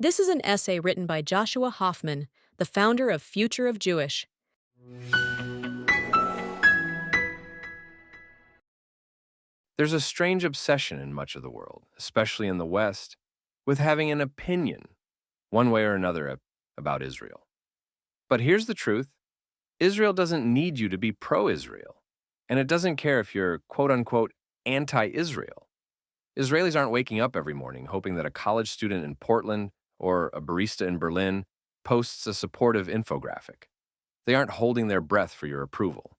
This is an essay written by Joshua Hoffman, the founder of Future of Jewish. There's a strange obsession in much of the world, especially in the West, with having an opinion, one way or another, about Israel. But here's the truth: Israel doesn't need you to be pro Israel, and it doesn't care if you're quote unquote anti Israel. Israelis aren't waking up every morning hoping that a college student in Portland or a barista in Berlin posts a supportive infographic. They aren't holding their breath for your approval.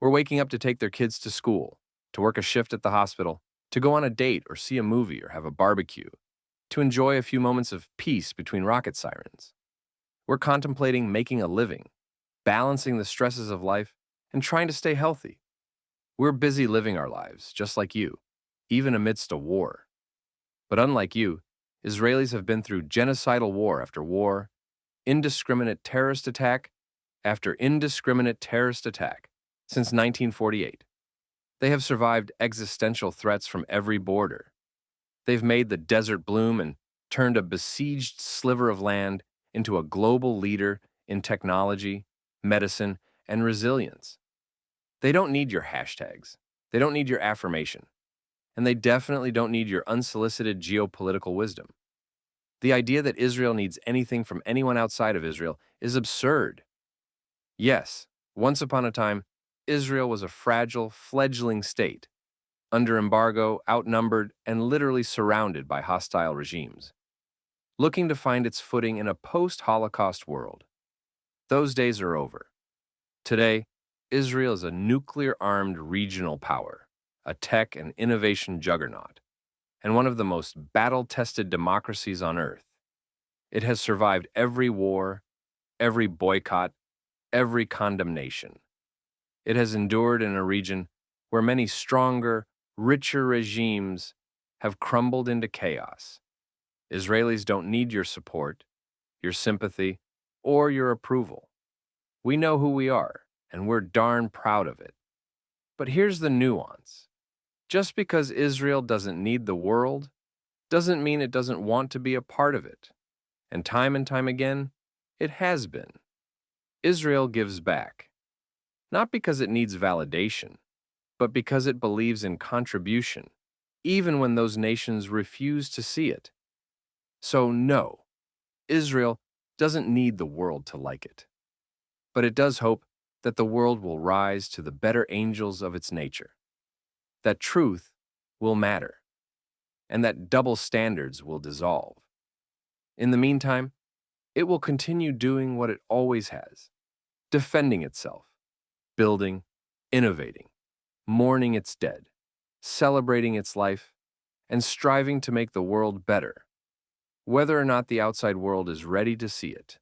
We're waking up to take their kids to school, to work a shift at the hospital, to go on a date or see a movie or have a barbecue, to enjoy a few moments of peace between rocket sirens. We're contemplating making a living, balancing the stresses of life, and trying to stay healthy. We're busy living our lives, just like you, even amidst a war. But unlike you, Israelis have been through genocidal war after war, indiscriminate terrorist attack after indiscriminate terrorist attack since 1948. They have survived existential threats from every border. They've made the desert bloom and turned a besieged sliver of land into a global leader in technology, medicine, and resilience. They don't need your hashtags. They don't need your affirmation. And they definitely don't need your unsolicited geopolitical wisdom. The idea that Israel needs anything from anyone outside of Israel is absurd. Yes, once upon a time, Israel was a fragile, fledgling state, under embargo, outnumbered, and literally surrounded by hostile regimes, looking to find its footing in a post-Holocaust world. Those days are over. Today, Israel is a nuclear-armed regional power, a tech and innovation juggernaut, and one of the most battle-tested democracies on earth. It has survived every war, every boycott, every condemnation. It has endured in a region where many stronger, richer regimes have crumbled into chaos. Israelis don't need your support, your sympathy, or your approval. We know who we are, and we're darn proud of it. But here's the nuance. Just because Israel doesn't need the world doesn't mean it doesn't want to be a part of it. And time again, it has been. Israel gives back. Not because it needs validation, but because it believes in contribution, even when those nations refuse to see it. So no, Israel doesn't need the world to like it. But it does hope that the world will rise to the better angels of its nature, that truth will matter, and that double standards will dissolve. In the meantime, it will continue doing what it always has, defending itself, building, innovating, mourning its dead, celebrating its life, and striving to make the world better, whether or not the outside world is ready to see it.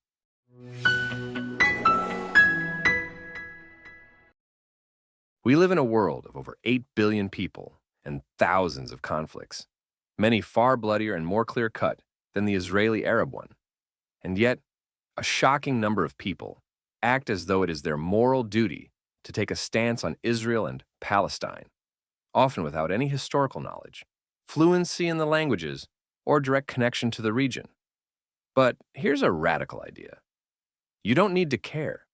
We live in a world of over 8 billion people and thousands of conflicts, many far bloodier and more clear-cut than the Israeli-Arab one. And yet, a shocking number of people act as though it is their moral duty to take a stance on Israel and Palestine, often without any historical knowledge, fluency in the languages, or direct connection to the region. But here's a radical idea. You don't need to care.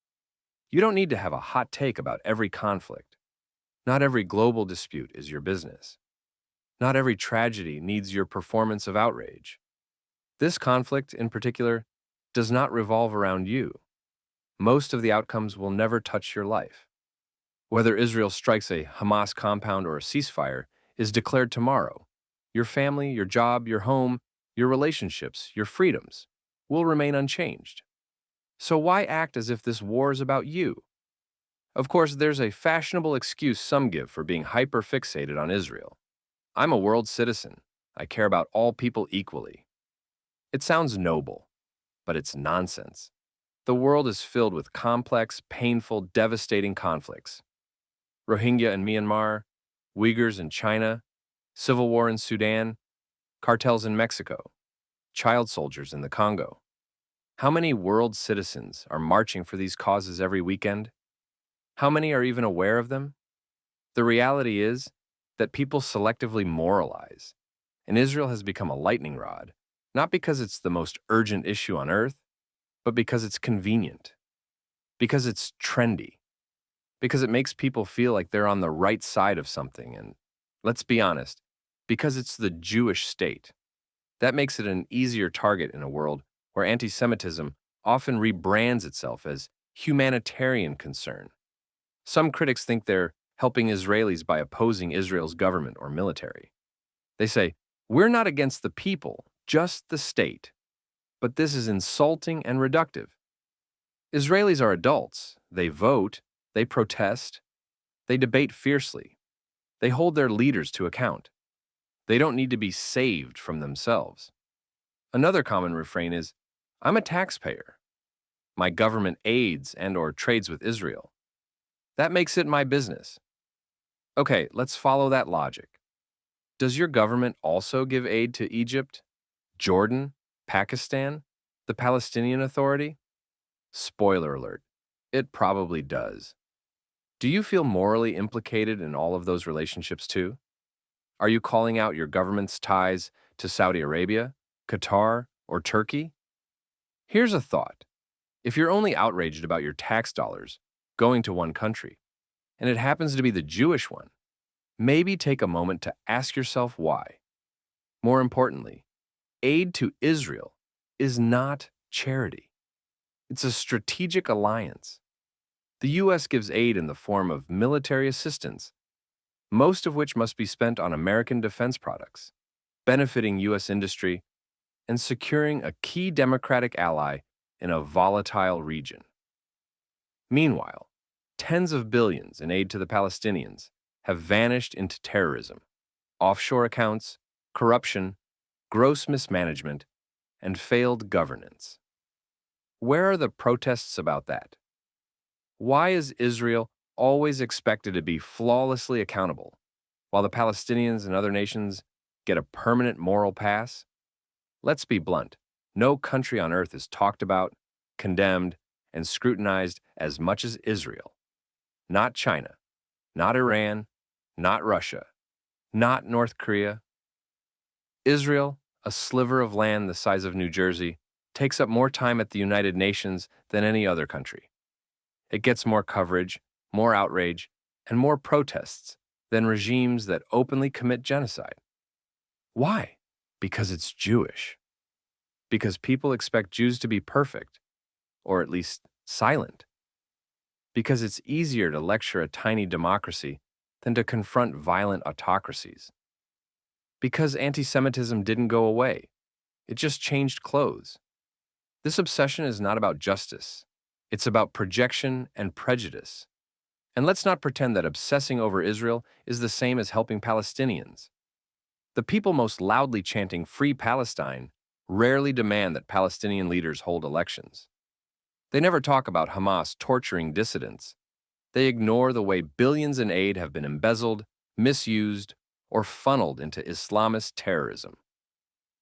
You don't need to have a hot take about every conflict. Not every global dispute is your business. Not every tragedy needs your performance of outrage. This conflict, in particular, does not revolve around you. Most of the outcomes will never touch your life. Whether Israel strikes a Hamas compound or a ceasefire is declared tomorrow. Your family, your job, your home, your relationships, your freedoms will remain unchanged. So why act as if this war is about you? Of course, there's a fashionable excuse some give for being hyper-fixated on Israel. I'm a world citizen. I care about all people equally. It sounds noble, but it's nonsense. The world is filled with complex, painful, devastating conflicts. Rohingya in Myanmar, Uyghurs in China, civil war in Sudan, cartels in Mexico, child soldiers in the Congo. How many world citizens are marching for these causes every weekend? How many are even aware of them? The reality is that people selectively moralize, and Israel has become a lightning rod, not because it's the most urgent issue on earth, but because it's convenient, because it's trendy, because it makes people feel like they're on the right side of something. And let's be honest, because it's the Jewish state. That makes it an easier target in a world where anti Semitism often rebrands itself as humanitarian concern. Some critics think they're helping Israelis by opposing Israel's government or military. They say, we're not against the people, just the state. But this is insulting and reductive. Israelis are adults. They vote, they protest, they debate fiercely, they hold their leaders to account. They don't need to be saved from themselves. Another common refrain is, I'm a taxpayer. My government aids and/or trades with Israel. That makes it my business. Okay, let's follow that logic. Does your government also give aid to Egypt, Jordan, Pakistan, the Palestinian Authority? Spoiler alert, it probably does. Do you feel morally implicated in all of those relationships too? Are you calling out your government's ties to Saudi Arabia, Qatar, or Turkey? Here's a thought. If you're only outraged about your tax dollars going to one country, and it happens to be the Jewish one, maybe take a moment to ask yourself why. More importantly, aid to Israel is not charity. It's a strategic alliance. The U.S. gives aid in the form of military assistance, most of which must be spent on American defense products, benefiting U.S. industry and securing a key democratic ally in a volatile region. Meanwhile, tens of billions in aid to the Palestinians have vanished into terrorism, offshore accounts, corruption, gross mismanagement, and failed governance. Where are the protests about that? Why is Israel always expected to be flawlessly accountable, while the Palestinians and other nations get a permanent moral pass? Let's be blunt. No country on earth is talked about, condemned, and scrutinized as much as Israel. Not China, not Iran, not Russia, not North Korea. Israel, a sliver of land the size of New Jersey, takes up more time at the United Nations than any other country. It gets more coverage, more outrage, and more protests than regimes that openly commit genocide. Why? Because it's Jewish. Because people expect Jews to be perfect, or at least silent. Because it's easier to lecture a tiny democracy than to confront violent autocracies. Because anti-Semitism didn't go away. It just changed clothes. This obsession is not about justice. It's about projection and prejudice. And let's not pretend that obsessing over Israel is the same as helping Palestinians. The people most loudly chanting Free Palestine rarely demand that Palestinian leaders hold elections. They never talk about Hamas torturing dissidents. They ignore the way billions in aid have been embezzled, misused, or funneled into Islamist terrorism.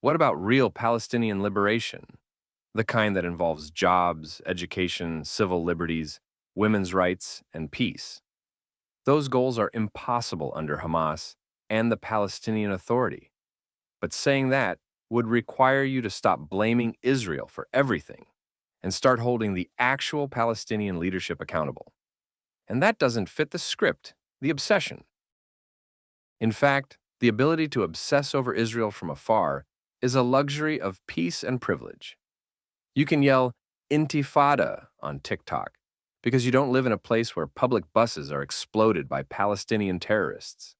What about real Palestinian liberation? The kind that involves jobs, education, civil liberties, women's rights, and peace. Those goals are impossible under Hamas and the Palestinian Authority. But saying that would require you to stop blaming Israel for everything and start holding the actual Palestinian leadership accountable. And that doesn't fit the script, the obsession. In fact, the ability to obsess over Israel from afar is a luxury of peace and privilege. You can yell Intifada on TikTok because you don't live in a place where public buses are exploded by Palestinian terrorists.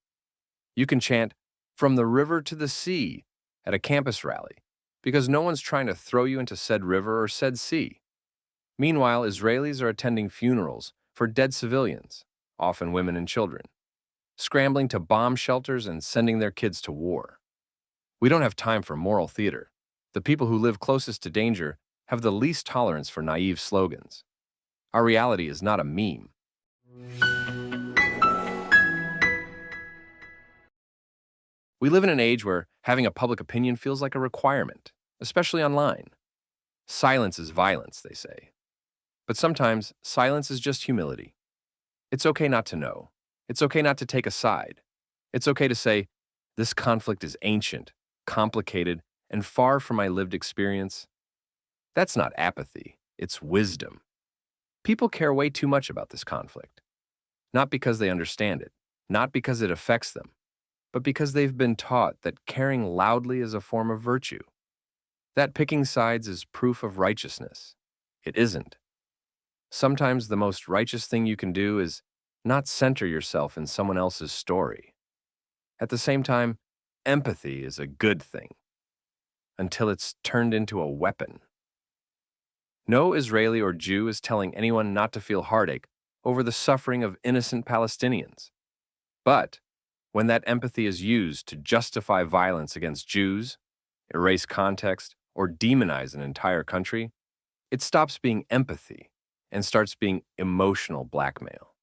You can chant from the river to the sea at a campus rally because no one's trying to throw you into said river or said sea. Meanwhile, Israelis are attending funerals for dead civilians, often women and children, scrambling to bomb shelters and sending their kids to war. We don't have time for moral theater. The people who live closest to danger have the least tolerance for naive slogans. Our reality is not a meme. We live in an age where having a public opinion feels like a requirement, especially online. Silence is violence, they say. But sometimes silence is just humility. It's okay not to know. It's okay not to take a side. It's okay to say, this conflict is ancient, complicated, and far from my lived experience, that's not apathy, it's wisdom. People care way too much about this conflict, not because they understand it, not because it affects them, but because they've been taught that caring loudly is a form of virtue, that picking sides is proof of righteousness. It isn't. Sometimes the most righteous thing you can do is not center yourself in someone else's story. At the same time, empathy is a good thing until it's turned into a weapon. No Israeli or Jew is telling anyone not to feel heartache over the suffering of innocent Palestinians. But when that empathy is used to justify violence against Jews, erase context, or demonize an entire country, it stops being empathy and starts being emotional blackmail.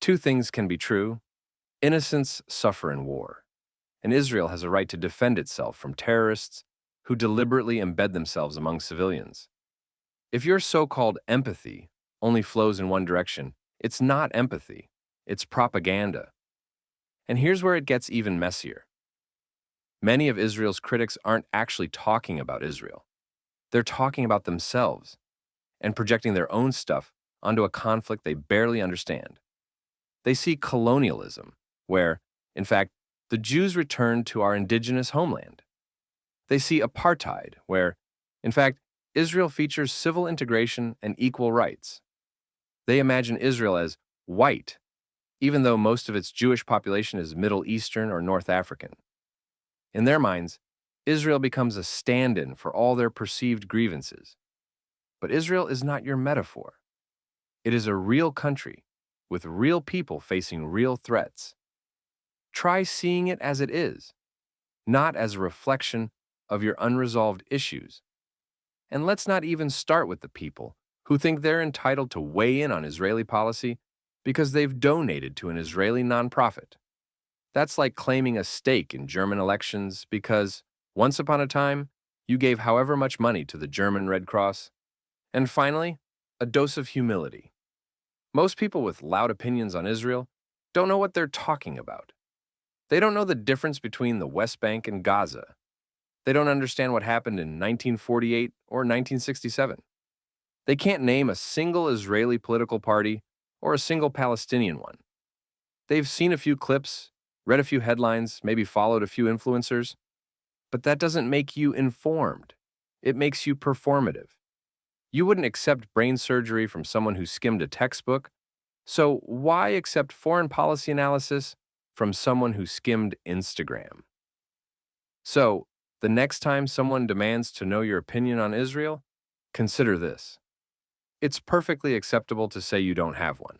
Two things can be true. Innocents suffer in war, and Israel has a right to defend itself from terrorists who deliberately embed themselves among civilians. If your so-called empathy only flows in one direction, it's not empathy, it's propaganda. And here's where it gets even messier. Many of Israel's critics aren't actually talking about Israel. They're talking about themselves and projecting their own stuff onto a conflict they barely understand. They see colonialism, where, in fact, the Jews returned to our indigenous homeland. They see apartheid, where, in fact, Israel features civil integration and equal rights. They imagine Israel as white, even though most of its Jewish population is Middle Eastern or North African. In their minds, Israel becomes a stand-in for all their perceived grievances. But Israel is not your metaphor. It is a real country with real people facing real threats. Try seeing it as it is, not as a reflection of your unresolved issues. And let's not even start with the people who think they're entitled to weigh in on Israeli policy because they've donated to an Israeli nonprofit. That's like claiming a stake in German elections because, once upon a time, you gave however much money to the German Red Cross. And finally, a dose of humility. Most people with loud opinions on Israel don't know what they're talking about. They don't know the difference between the West Bank and Gaza. They don't understand what happened in 1948 or 1967. They can't name a single Israeli political party or a single Palestinian one. They've seen a few clips, read a few headlines, maybe followed a few influencers, but that doesn't make you informed. It makes you performative. You wouldn't accept brain surgery from someone who skimmed a textbook, so why accept foreign policy analysis from someone who skimmed Instagram? So, the next time someone demands to know your opinion on Israel, consider this. It's perfectly acceptable to say you don't have one.